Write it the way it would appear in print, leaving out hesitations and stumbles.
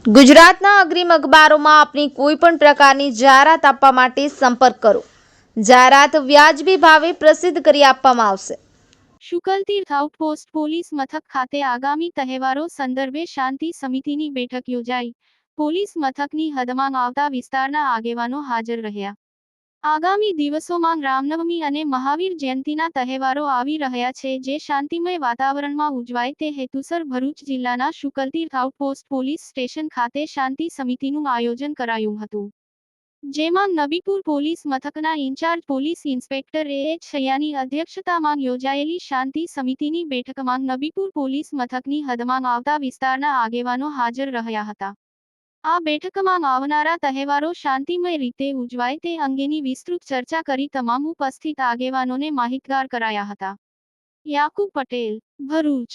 ગુજરાતના અગ્રીમ અખબારોમાં આપની કોઈ પણ પ્રકારની જાહેરાત આપવા માટે સંપર્ક કરો. જાહેરાત વ્યાજબી ભાવે પ્રસિદ્ધ કરી આપવામાં આવશે. શુકલતીર્થ આઉટપોસ્ટ પોલીસ મથક ખાતે આગામી તહેવારો સંદર્ભે શાંતિ સમિતિની બેઠક યોજાઈ. પોલીસ મથકની હદમાં આવતા વિસ્તારના આગેવાનો હાજર રહ્યા. આગામી દિવસોમાં રામનવમી અને મહાવીર જયંતીના તહેવારો આવી રહ્યા છે, જે શાંતિમય વાતાવરણમાં ઉજવાય તે હેતુસર ભરૂચ જિલ્લાના શુકલતીર્થ આઉટપોસ્ટ પોલીસ સ્ટેશન ખાતે શાંતિ સમિતિનું આયોજન કરાયું હતું. જેમાં નબીપુર પોલીસ મથકના ઇન્ચાર્જ પોલીસ ઇન્સ્પેક્ટર એ.એચ. શૈયાની અધ્યક્ષતામાં યોજાયેલી શાંતિ સમિતિની બેઠકમાં નબીપુર પોલીસ મથકની હદમાં આવતા વિસ્તારના આગેવાનો હાજર રહ્યા હતા. આ બેઠકમાં આવનારા તહેવારો શાંતિમય રીતે ઉજવાય તે અંગેની વિસ્તૃત ચર્ચા કરી તમામ ઉપસ્થિત આગેવાનોને માહિતગાર કરાયા હતા. યાકુબ પટેલ, ભરૂચ.